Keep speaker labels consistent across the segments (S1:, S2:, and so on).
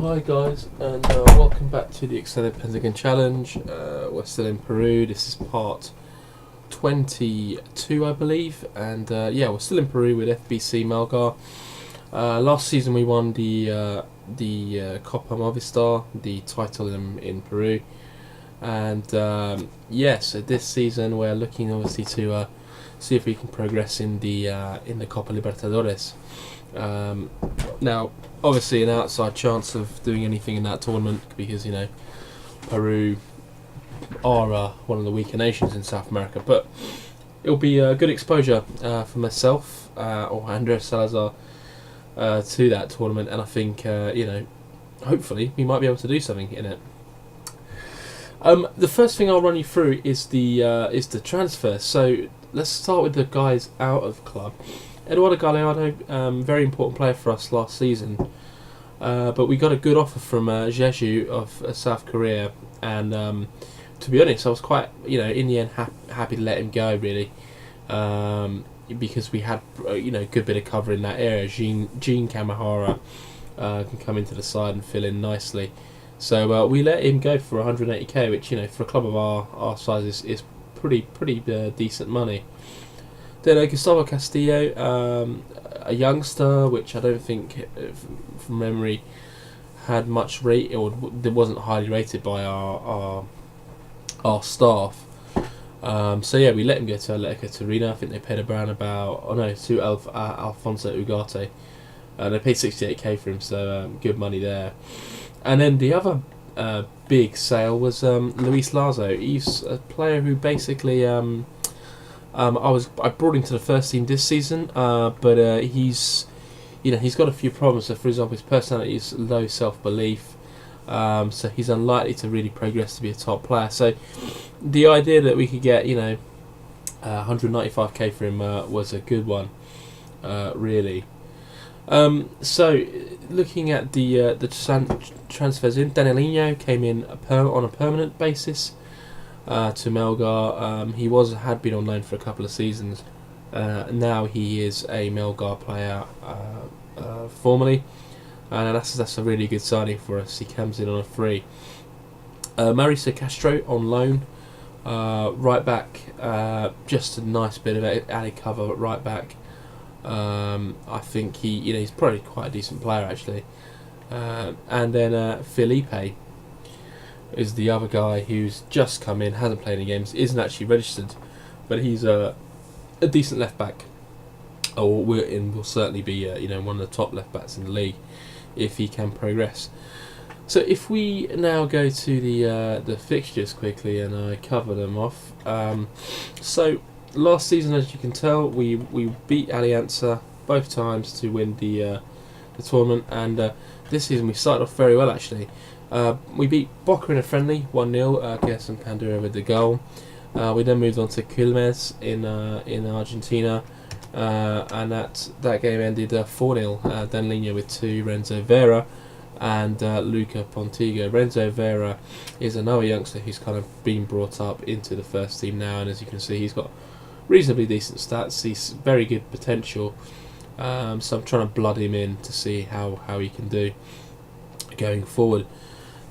S1: Hi guys, and welcome back to the extended Pentagon challenge. We're still in Peru. This is part 22, I believe, and yeah, we're still in Peru with FBC Melgar. Last season we won the Copa Movistar, the title in Peru, and yeah, so this season we're looking obviously to see if we can progress in the Copa Libertadores. Now, obviously, an outside chance of doing anything in that tournament because Peru are one of the weaker nations in South America, but it'll be a good exposure for myself or Andres Salazar to that tournament, and I think hopefully we might be able to do something in it. The first thing I'll run you through is the transfer. So let's start with the guys out of club. Eduardo Galeano, very important player for us last season, but we got a good offer from Jeju of South Korea, and to be honest, I was quite, in the end, happy to let him go, really, because we had, good bit of cover in that area. Jean Kamahara can come into the side and fill in nicely, so we let him go for 180k, which, for a club of our size is pretty decent money. Then Gustavo Castillo, a youngster, which I don't think, from memory, had much rate or wasn't highly rated by our staff. So yeah, we let him go to Atletico Torino. I think they paid around to Alfonso Ugarte. They paid 68k for him, so good money there. And then the other big sale was Luis Lazo. He's a player who basically I brought him to the first team this season, but he's got a few problems. So, for example, his personality is low self-belief, so he's unlikely to really progress to be a top player. So, the idea that we could get 195k for him was a good one, really. So, looking at the transfers in, Danielino came in on a permanent basis to Melgar. He had been on loan for a couple of seasons. Now he is a Melgar player formally, and that's a really good signing for us. He comes in on a free. Mauricio Castro on loan, right back. Just a nice bit of added cover at right back. I think he's probably quite a decent player actually. And then Felipe is the other guy who's just come in, hasn't played any games, isn't actually registered, but he's a decent left back, or will certainly be one of the top left backs in the league if he can progress. So if we now go to the fixtures quickly and I cover them off. So last season, as you can tell, we beat Alianza both times to win the tournament, and this season we started off very well actually. We beat Boca in a friendly 1-0, Gerson Pandura with the goal. We then moved on to Quilmes in Argentina, and that game ended 4-0. Danlinha with 2, Renzo Vera and Luca Pontigo. Renzo Vera is another youngster who's kind of been brought up into the first team now, and as you can see, he's got reasonably decent stats. He's very good potential, so I'm trying to blood him in to see how he can do going forward.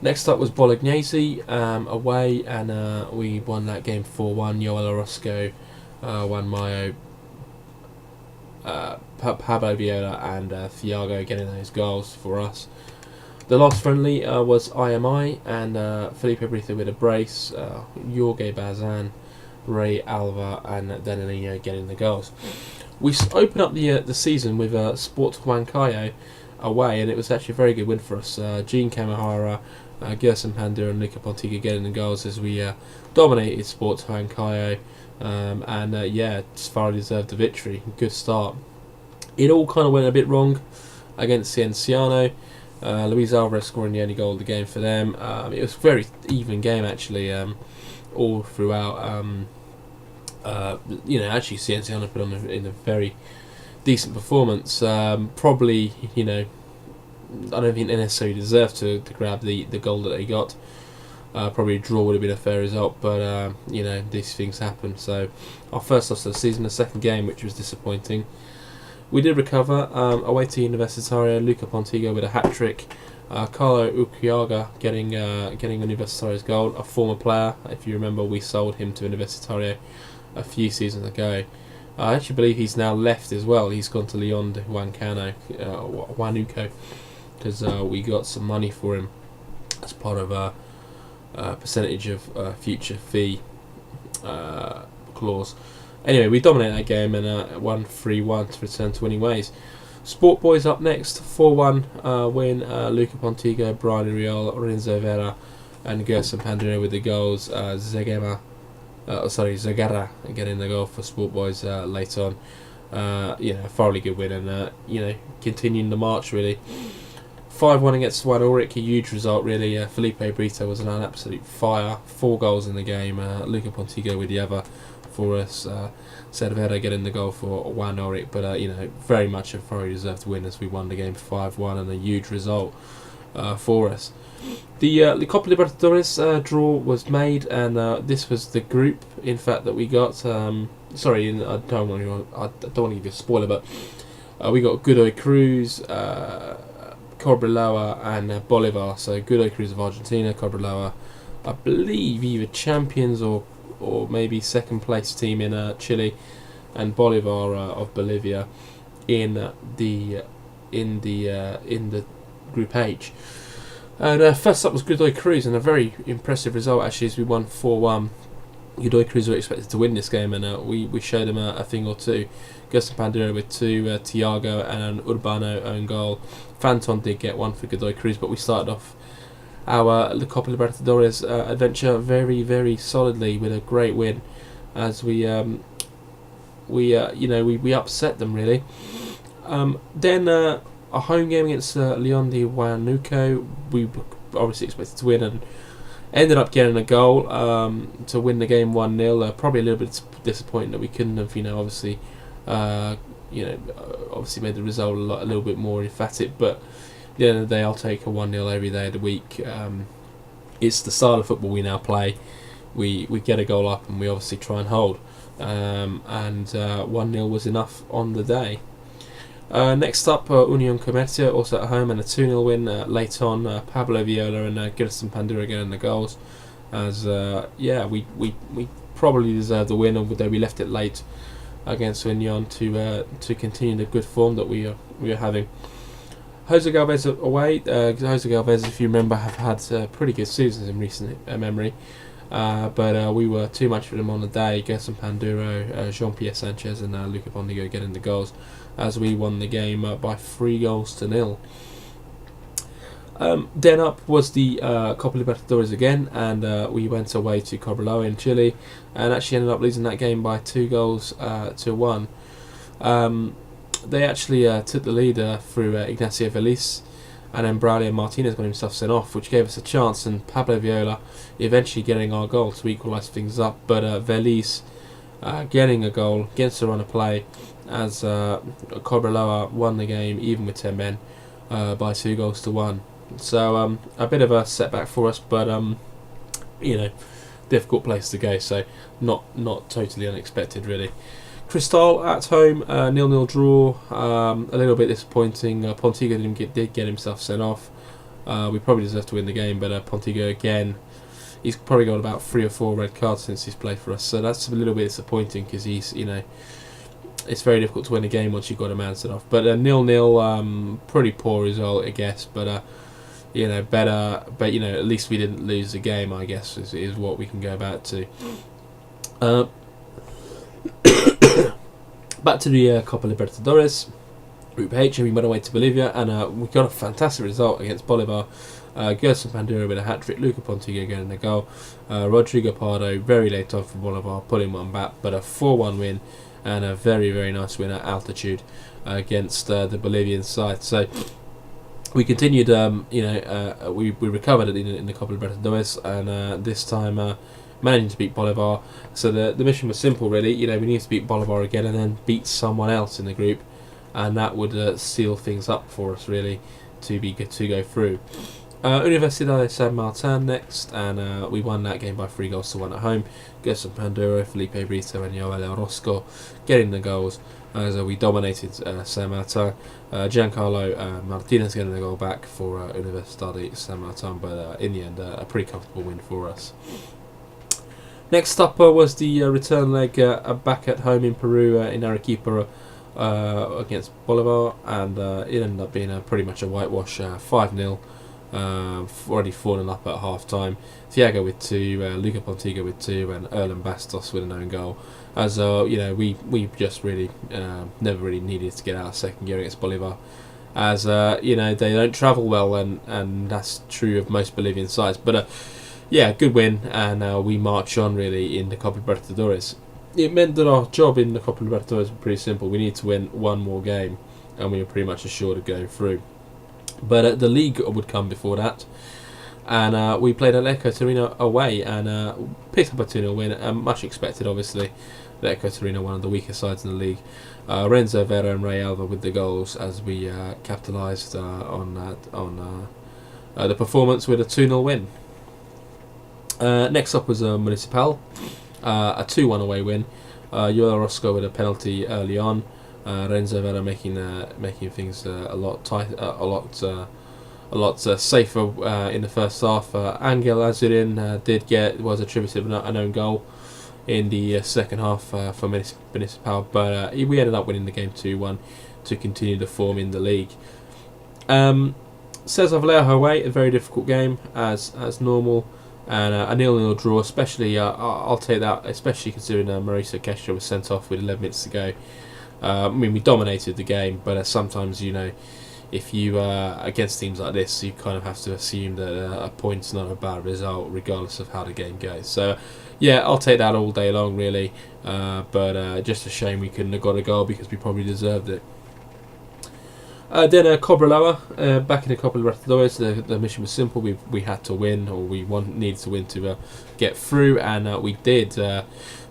S1: Next up was Bolognese away, and we won that game 4-1. Yoel Orozco, Juan Mayo, Pablo Viola and Thiago getting those goals for us. The last friendly was IMI, and Felipe Brito with a brace, Jorge Bazan, Ray Alva and Danilino getting the goals. We open up the season with Sport Huancayo away, and it was actually a very good win for us. Jean Kamahara, Gerson Pandura and Luca Pontiga getting the goals as we dominated Sports Huancayo, and Sfara deserved the victory. Good start. It all kind of went a bit wrong against Cienciano. Luis Alvarez scoring the only goal of the game for them. It was a very even game actually, all throughout. Actually Cienciano put on in a very decent performance. Probably, I don't think they necessarily deserved to grab the goal that they got. Probably a draw would have been a fair result, but these things happen. So our first loss of the season, the second game, which was disappointing. We did recover away to Universitario. Luca Pontigo with a hat-trick, Carlo Ukiaga getting Universitari's goal, a former player. If you remember, we sold him to Universitario a few seasons ago. I actually believe he's now left as well. He's gone to Lyon de Huánuco, because we got some money for him as part of a percentage of future fee clause. Anyway, we dominated that game and won 3-1 to return to winning ways. Sport Boys up next, 4-1 win. Luca Pontigo, Brian Uriol, Renzo Vera, and Gerson Panduro with the goals. Zagara getting the goal for Sport Boys late on. Thoroughly good win and continuing the march really. 5-1 against Juan Ulrich, a huge result really. Felipe Brito was an absolute fire. 4 goals in the game. Luca Pontigo with the other for us. Cervera getting the goal for Juan Ulrich, but very much a thoroughly deserved win as we won the game 5-1 and a huge result for us. The Copa Libertadores draw was made, and this was the group, in fact, that we got. I don't want to give you a spoiler, but we got Godoy Cruz, Cobreloa, and Bolivar. So Godoy Cruz of Argentina, Cobreloa, I believe either champions or maybe second place team in Chile, and Bolivar of Bolivia in the Group H. And first up was Godoy Cruz, and a very impressive result actually, as we won 4-1. Godoy Cruz were expected to win this game, and we showed them a thing or two. Gerson Panduro with 2, Tiago and an Urbano own goal. Fanton did get 1 for Godoy Cruz, but we started off our the Copa Libertadores adventure very, very solidly with a great win, as we upset them really. Then a home game against Lyon de Huánuco, we were obviously expected to win and ended up getting a goal to win the game 1-0. Probably a little bit disappointing that we couldn't have, obviously made the result a little bit more emphatic, but at the end of the day, I'll take a 1-0 every day of the week. It's the style of football we now play. We get a goal up and we obviously try and hold, and 1-0 was enough on the day. Next up, Unión Comercio, also at home, and a 2-0 win late on. Pablo Viola and Gerson Panduro getting the goals. As we probably deserved the win, although we left it late against Unión to continue the good form that we are having. Jose Galvez away. Jose Galvez, if you remember, have had pretty good seasons in recent memory. But we were too much for them on the day. Gerson Panduro, Jean-Pierre Sanchez and Luca Pondigo getting the goals as we won the game by 3-0. Then up was the Copa Libertadores again, and we went away to Cobreloa in Chile and actually ended up losing that game by 2-1. They actually took the lead through Ignacio Veliz, and then Braulio Martinez got himself sent off, which gave us a chance, and Pablo Viola eventually getting our goal to equalise things up, but Veliz getting a goal against a run of play as Cobreloa won the game even with 10 men by 2-1. So a bit of a setback for us, but difficult place to go, so not totally unexpected really. Cristal at home, 0-0 draw, a little bit disappointing. Pontigo did get himself sent off. We probably deserved to win the game, but Pontigo again, he's probably got about 3 or 4 red cards since he's played for us, so that's a little bit disappointing because he's, it's very difficult to win a game once you've got a man sent off. But 0-0, pretty poor result, I guess, but better, but at least we didn't lose the game, I guess, is what we can go back to. Back to the Copa Libertadores, Group H, and we went away to Bolivia, and we got a fantastic result against Bolivar. Gerson Panduro with a hat-trick, Luca Pontigo getting a goal, Rodrigo Pardo very late on for Bolivar, pulling one back, but a 4-1 win, and a very, very nice win at altitude against the Bolivian side. So we continued, we recovered in the Copa Libertadores, and this time managing to beat Bolivar. So the mission was simple really. We needed to beat Bolivar again and then beat someone else in the group, and that would seal things up for us really to go through. Universidad de San Martin next, and we won that game by 3-1 at home. Gerson Panduro, Felipe Brito and Joel Orozco getting the goals. as we dominated San Martin. Giancarlo Martinez getting a goal back for Universidad San Martin, but in the end, a pretty comfortable win for us. Next up was the return leg back at home in Peru in Arequipa against Bolivar, and it ended up being pretty much a whitewash, 5-0. Already 4-0 up at half time. Thiago with 2, Luca Pontiga with 2, and Erlen Bastos with an own goal. As we just really never really needed to get out of second gear against Bolivar, as they don't travel well, and that's true of most Bolivian sides. But good win, and we march on really in the Copa Libertadores. It meant that our job in the Copa Libertadores was pretty simple. We need to win one more game, and we were pretty much assured of going through. But the league would come before that, and we played Atletico Torino away and picked up a 2-0 win, much expected obviously. Atletico Torino, one of the weaker sides in the league. Renzo Vera and Ray Alva with the goals, as we capitalised on the performance with a 2-0 win. Next up was Municipal, a 2-1 away win. Yoel Orozco with a penalty early on. Renzo Vera making things a lot safer in the first half. Angel Azurin was attributed an own goal in the second half for Municipal, but we ended up winning the game 2-1 to continue the form in the league. Cesar Vallejo away, a very difficult game as normal, and a 0-0 draw. Especially, I'll take that, especially considering Mauricio Kestra was sent off with 11 minutes to go. We dominated the game, but sometimes, if you against teams like this, you kind of have to assume that a point's not a bad result, regardless of how the game goes. So, I'll take that all day long, really. But just a shame we couldn't have got a goal, because we probably deserved it. Then Cobreloa, back in the Copa Libertadores. The mission was simple. We had to win, or needed to win to get through, and we did.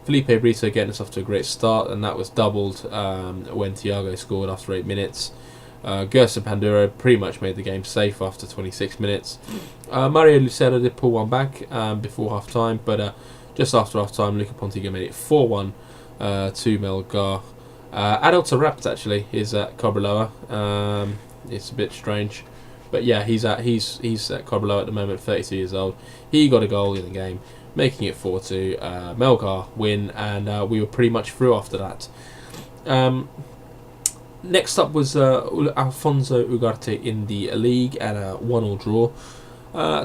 S1: Felipe Brito getting us off to a great start, and that was doubled when Thiago scored after 8 minutes. Gerson Panduro pretty much made the game safe after 26 minutes. Mario Lucero did pull one back before half time, but just after half time, Luca Pontiga made it 4-1 to Melgar. Adel Rapt actually is at Cobreloa. It's a bit strange, but he's at Cobreloa at the moment, 32 years old. He got a goal in the game, making it 4-2. Melgar win, and we were pretty much through after that. Next up was Alfonso Ugarte in the league, and a 1-1 draw.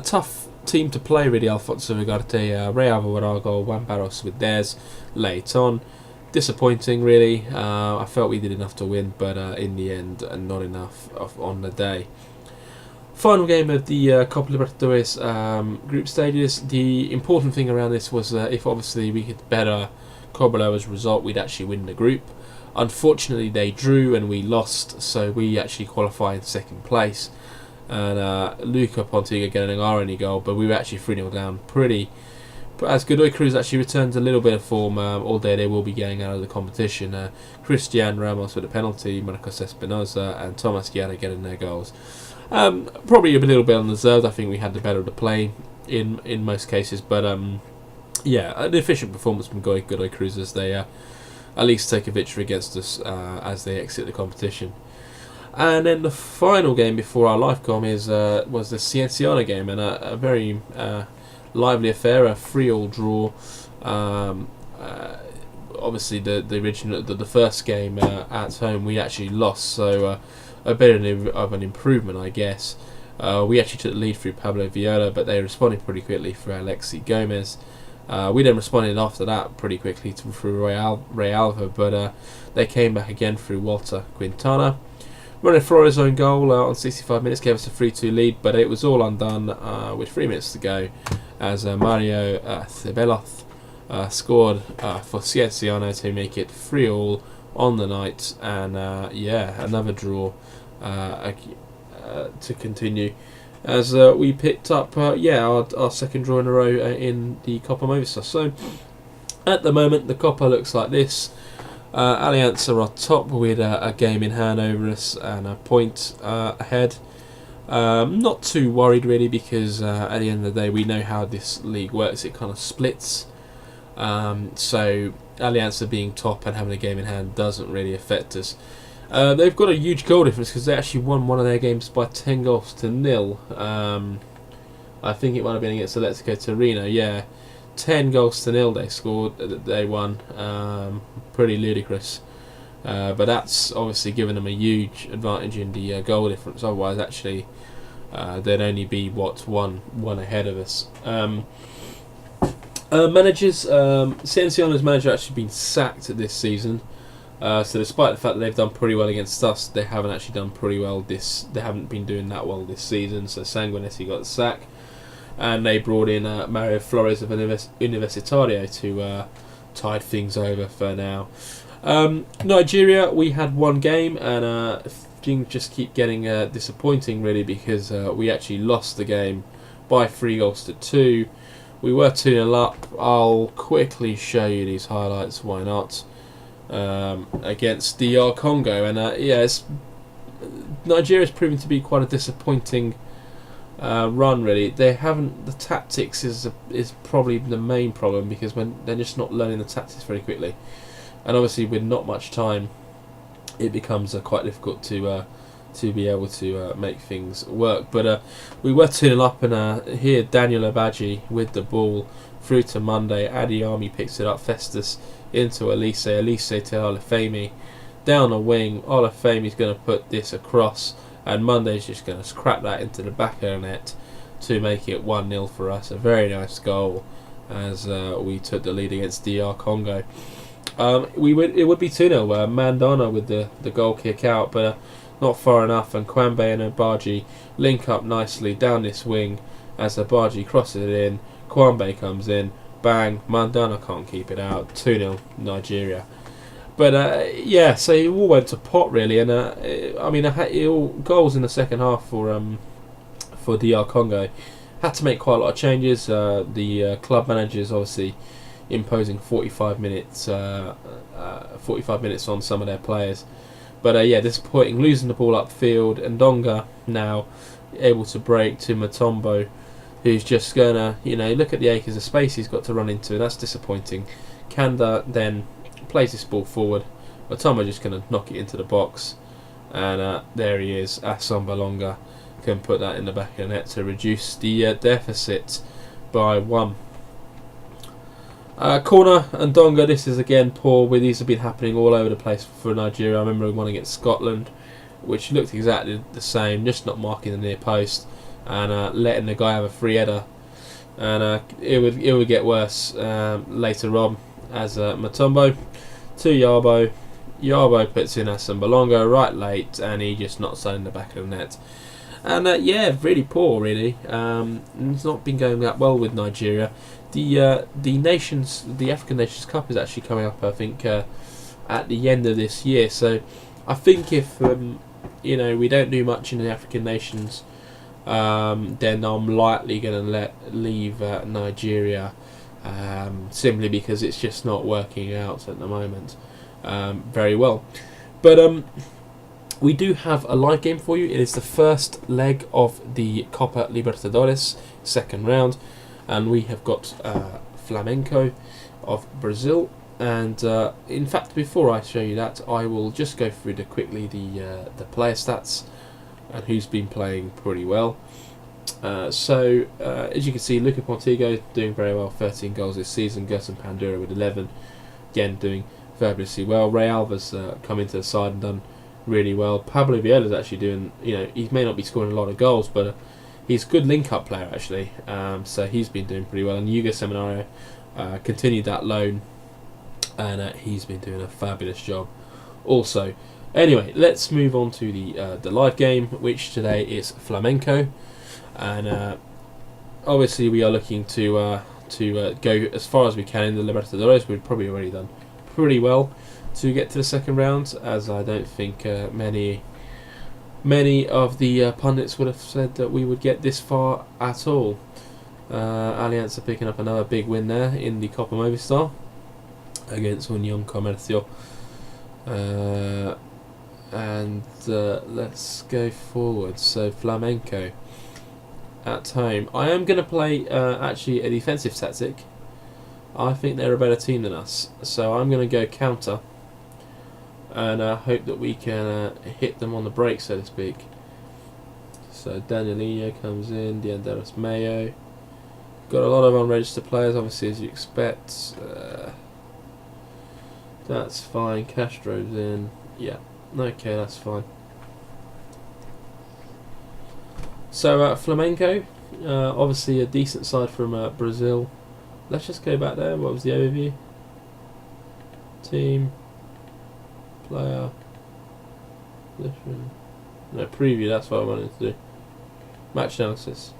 S1: Tough team to play, really. Alfonso Ugarte, Ray Alvarado, Juan Barros with theirs late on. Disappointing, really. I felt we did enough to win, but in the end, not enough on the day. Final game of the Copa Libertadores group stages. The important thing around this was if obviously we could better Cobreloa's result, we'd actually win the group. Unfortunately, they drew and we lost, so we actually qualify in second place. And Luca Pontiga getting our only goal, but we were actually 3-0 down pretty. But as Godoy Cruz actually returns a little bit of form all day, they will be getting out of the competition. Cristian Ramos with a penalty, Marcos Espinosa and Thomas Guerra getting their goals. Probably a little bit undeserved. I think we had the better of the play in most cases, but an efficient performance from Godoy Cruz as they at least take a victory against us as they exit the competition. And then the final game before our LifeCom was the Cienciano game, and a very lively affair, a 3-3 draw. Obviously, the first game at home we actually lost, so a bit of an improvement, I guess. We actually took the lead through Pablo Viola, but they responded pretty quickly through Alexi Gomez. We then responded after that pretty quickly through Ray Alva, but they came back again through Walter Quintana. Ronnie Flores' own goal on 65 minutes gave us a 3-2 lead, but it was all undone with 3 minutes to go, as Mario Cebeloth scored for Cienciano to make it 3-3 on the night, and another draw to continue, as we picked up our second draw in a row in the Copa Movistar. So at the moment the Copa looks like this. Alianza are top with a game in hand over us and a point ahead. Not too worried really, because at the end of the day we know how this league works. It kind of splits. So Alianza being top and having a game in hand doesn't really affect us. They've got a huge goal difference because they actually won one of their games by 10 goals to nil. I think it might have been against Atletico Torino. Yeah, 10 goals to nil they scored. They won. Pretty ludicrous. But that's obviously given them a huge advantage in the goal difference. Otherwise, actually, they'd only be one ahead of us. Managers, Cienciano's manager actually been sacked this season. So despite the fact that they've done pretty well against us, they haven't actually done pretty well They haven't been doing that well this season. So Sanguinetti got the sack, and they brought in Mario Flores of Universitario to tide things over for now. Nigeria, we had one game, and things just keep getting disappointing really, because we actually lost the game by 3 goals to 2. We were 2-0 up. I'll quickly show you these highlights, why not? Against DR Congo, and Nigeria's proven to be quite a disappointing run really. They haven't, the tactics is probably the main problem, because when they're just not learning the tactics very quickly, and obviously with not much time, it becomes quite difficult to be able to make things work. But we were 2-0 up, and here Daniel Abaji with the ball through to Monday. Adiyami picks it up, Festus into Elise to Olafemi, down a wing. Olafemi's going to put this across, and Monday's just going to crack that into the back of the net to make it 1-0 for us. A very nice goal as we took the lead against DR Congo. It would be 2-0. Mandana with the goal kick out, but not far enough, and Kwambe and Obaji link up nicely down this wing as Obaji crosses it in. Kwambe comes in, bang, Mandana can't keep it out. 2-0 Nigeria. But so it all went to pot really, and goals in the second half for DR Congo. Had to make quite a lot of changes. The club managers obviously imposing 45 minutes on some of their players. But disappointing, losing the ball upfield, and Ndonga now able to break to Matombo, who's just gonna, look at the acres of space he's got to run into. That's disappointing. Kanda then plays this ball forward. Matombo just gonna knock it into the box, and there he is. Asombalonga can put that in the back of the net to reduce the deficit by 1. Corner and Ndonga, this is again poor. These have been happening all over the place for Nigeria. I remember one against Scotland, which looked exactly the same, just not marking the near post and letting the guy have a free header. And it would get worse later on as Matombo to Yabo. Yabo puts in Asombalonga right late, and he just knocks that in the back of the net. And really poor really. It's not been going that well with Nigeria. The African Nations Cup is actually coming up, I think, at the end of this year. So I think if we don't do much in the African Nations, then I'm likely going to leave Nigeria, simply because it's just not working out at the moment very well. But we do have a live game for you. It is the first leg of the Copa Libertadores, second round. And we have got Flamenco of Brazil, and in fact, before I show you that, I will just go through quickly the player stats and who's been playing pretty well. As you can see, Luca Pontigo doing very well, 13 goals this season. Gerson Pandura with 11, again doing fabulously well. Ray Alva's come into the side and done really well. Pablo Viola's actually doing, he may not be scoring a lot of goals, but he's a good link-up player actually, so he's been doing pretty well. And Hugo Seminario continued that loan, and he's been doing a fabulous job also. Anyway, let's move on to the live game, which today is Flamenco, and obviously we are looking to go as far as we can in the Libertadores. We've probably already done pretty well to get to the second round, as I don't think many of the pundits would have said that we would get this far at all. Alianza picking up another big win there in the Copa Movistar against Unión Comercio. Let's go forward. So Flamenco at home. I am going to play actually a defensive tactic. I think they're a better team than us. So I'm going to go counter. And hope that we can hit them on the break, so to speak. So Danielinho comes in, Dianderos Mayo. Got a lot of unregistered players, obviously, as you expect. That's fine. Castro's in. Yeah. Okay, that's fine. So Flamengo, obviously a decent side from Brazil. Let's just go back there. What was the overview? Team. Player. No, preview, that's what I wanted to do. Match analysis.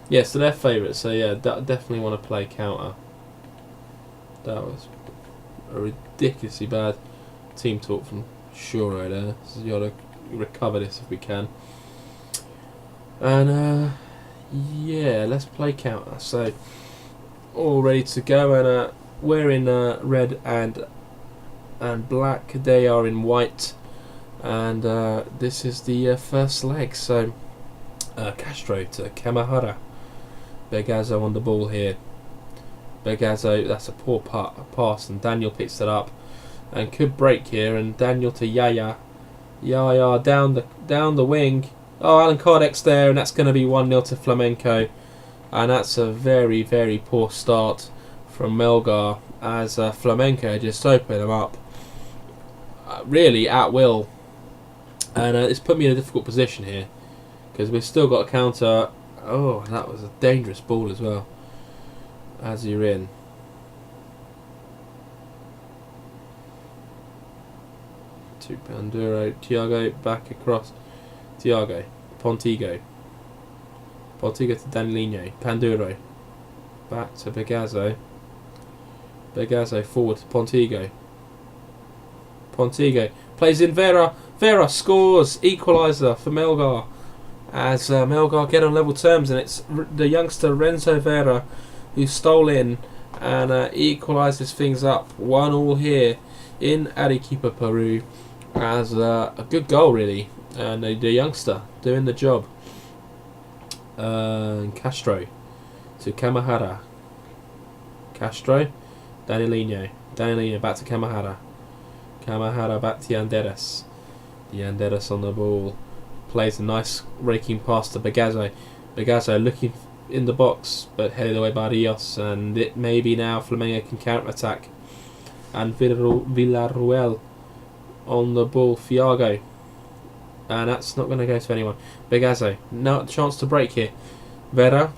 S1: Yeah, so they're favourites, so yeah, definitely want to play counter. That was a ridiculously bad team talk from Shuro there. So you got to recover this if we can. And yeah, let's play counter. So all ready to go, and we're in red and black. They are in white, and this is the first leg. So Castro to Kamahara. Begazzo on the ball here. Begazzo, that's a poor pass, and Daniel picks it up and could break here. And Daniel to Yaya. Yaya down the wing. Oh, Alan Kardec's there, and that's going to be 1-0 to Flamenco. And that's a very, very poor start from Melgar, as Flamenco just opened them up really at will. And it's put me in a difficult position here, because we've still got a counter. Oh, that was a dangerous ball as well. As you're in. To Panduro. Tiago back across. Tiago. Pontigo. Pontigo to Danilino. Panduro. Back to Begazzo. Begazzo forward to Pontigo. Pontigo plays in Vera. Vera scores. Equaliser for Melgar. As Melgar get on level terms, and it's the youngster Renzo Vera who stole in and equalises things up. 1-1 here in Arequipa, Peru, as a good goal really, and the youngster doing the job. Castro to Kamahara. Castro, Danilino back to Kamahara. Kamahara back to Yanderas. Yanderas on the ball. Plays a nice raking pass to Begazzo. Begazzo looking in the box, but headed away by Rios, and it may be now Flamengo can counter-attack. And Villarruel on the ball, Fiago. And that's not going to go to anyone. Begazzo, no chance to break here. Vera.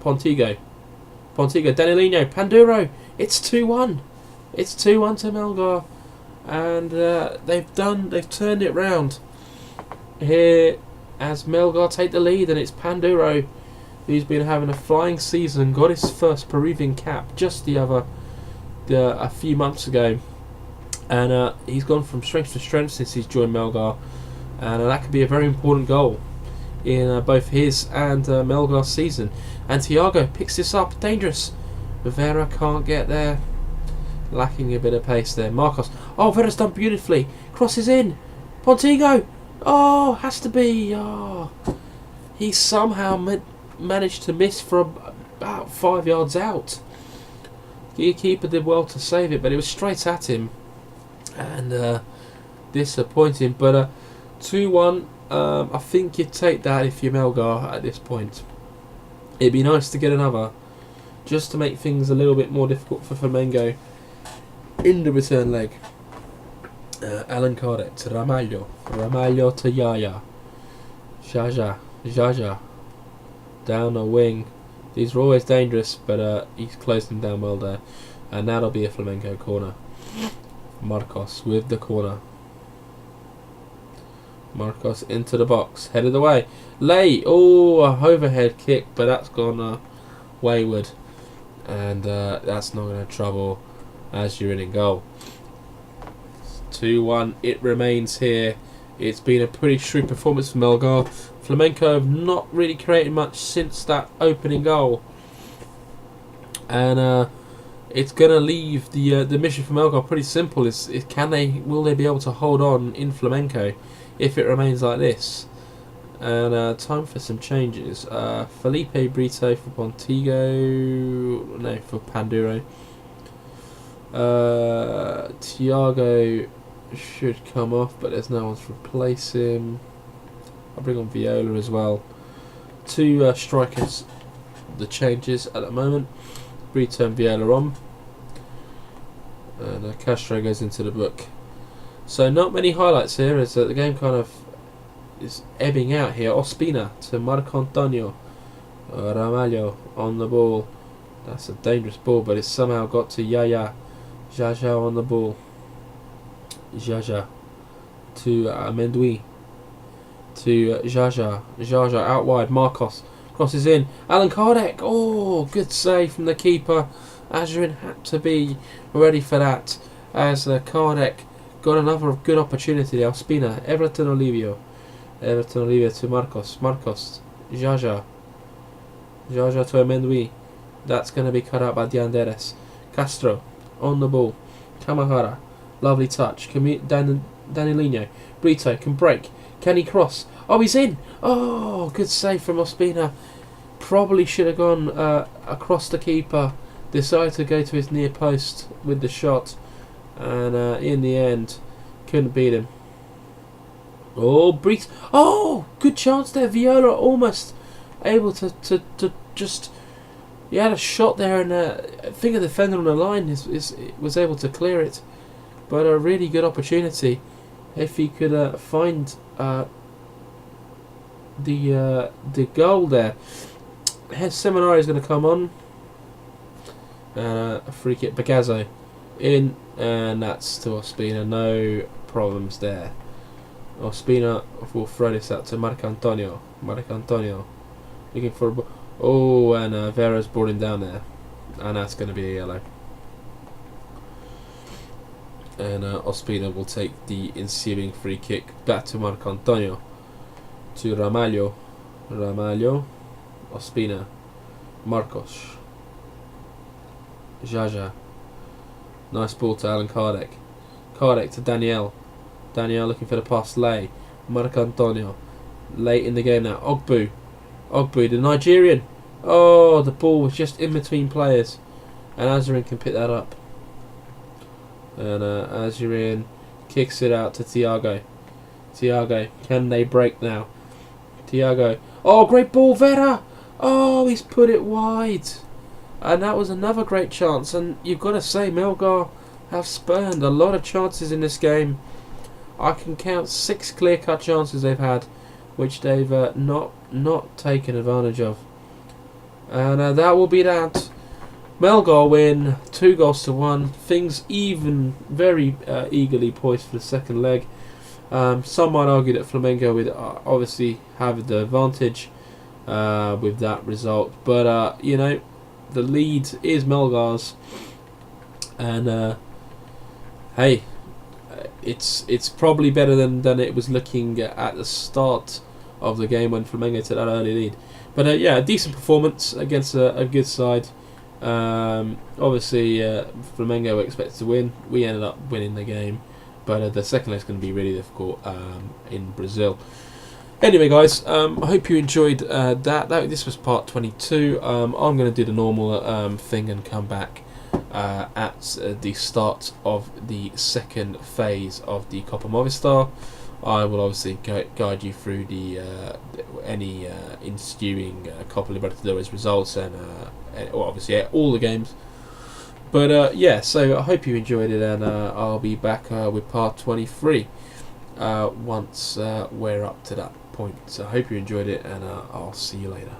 S1: Pontigo, Danilino, Panduro. It's 2-1. It's 2-1 to Melgar. And they've turned it round here as Melgar take the lead, and it's Panduro who's been having a flying season, got his first Peruvian cap just a few months ago, and he's gone from strength to strength since he's joined Melgar, and that could be a very important goal in both his and Melgar's season. And Thiago picks this up, dangerous. Vera can't get there, lacking a bit of pace there. Marcos, oh, Vera's done beautifully, crosses in. Pontigo, oh, has to be. Oh, he somehow managed to miss from about 5 yards out. The keeper did well to save it, but it was straight at him, and disappointing. But 2-1, I think you'd take that if you're Melgar at this point. It'd be nice to get another, just to make things a little bit more difficult for Flamengo in the return leg. Alan Kardec to Ramalho to Yaya. Jaja down a wing. These are always dangerous, but he's closed them down well there. And that'll be a Flamengo corner. Marcos with the corner. Marcos into the box, headed away. Lay, oh, a overhead kick, but that's gone wayward. And that's not going to trouble as you're in goal. 2-1, it remains here. It's been a pretty shrewd performance for Melgar. Flamenco have not really created much since that opening goal. And it's going to leave the mission for Melgar pretty simple. Will they be able to hold on in Flamenco if it remains like this? And time for some changes. Felipe Brito for Pontigo, no, for Panduro. Thiago should come off, but there's no one to replace him. I'll bring on Viola as well. Two strikers, the changes at the moment. Brito and Viola on. And Castro goes into the book. So not many highlights here, as the game kind of is ebbing out here. Ospina to Marco Antonio. Ramalho on the ball. That's a dangerous ball, but it's somehow got to Yaya. Jaja on the ball. Jaja to Mendy. To Jaja. Jaja out wide. Marcos crosses in. Alan Kardec. Oh, good save from the keeper. Azurin had to be ready for that, as Kardec got another good opportunity there. Ospina. Everton Olivio to Marcos. Marcos. Jaja. Jaja to Mendy. That's going to be cut out by Dianderes. Castro on the ball. Kamahara. Lovely touch. Danilino. Brito can break. Can he cross? Oh, he's in. Oh, good save from Ospina. Probably should have gone across the keeper. Decided to go to his near post with the shot. And in the end, couldn't beat him. Oh, Brito. Oh, good chance there. Viola almost able to just... He had a shot there, and I think the defender on the line was able to clear it. But a really good opportunity if he could find the goal there. Seminari is going to come on. A free kick. Bagazzo in, and that's to Ospina. No problems there. Ospina will throw this out to Marco Antonio. Marco Antonio looking for a ball. Oh, and Vera's brought him down there, and that's going to be a yellow. And Ospina will take the ensuing free kick back to Marco Antonio. To Ramalho. Ramalho. Ospina. Marcos. Jaja. Nice ball to Alan Kardec. Kardec to Daniel. Daniel looking for the pass. Lay. Marco Antonio. Late in the game now. Ogbu. Ogbu, the Nigerian. Oh, the ball was just in between players. And Azurin can pick that up. And Azurin kicks it out to Thiago. Thiago, can they break now? Thiago. Oh, great ball, Vera. Oh, he's put it wide. And that was another great chance. And you've got to say, Melgar have spurned a lot of chances in this game. I can count 6 clear-cut chances they've had, which they've not taken advantage of. And that will be that. Melgar win 2-1. Things even very eagerly poised for the second leg. Some might argue that Flamengo would obviously have the advantage with that result, but you know, the lead is Melgar's, and hey, it's probably better than it was looking at the start of the game when Flamengo took that early lead. But yeah, a decent performance against a good side. Obviously, Flamengo were expected to win. We ended up winning the game, but the second leg is going to be really difficult in Brazil. Anyway, guys, I hope you enjoyed that. This was part 22. I'm going to do the normal thing and come back at the start of the second phase of the Copa Movistar. I will obviously guide you through the any ensuing Copa Libertadores results and obviously all the games. But yeah, so I hope you enjoyed it, and I'll be back with part 23 once we're up to that point. So I hope you enjoyed it, and I'll see you later.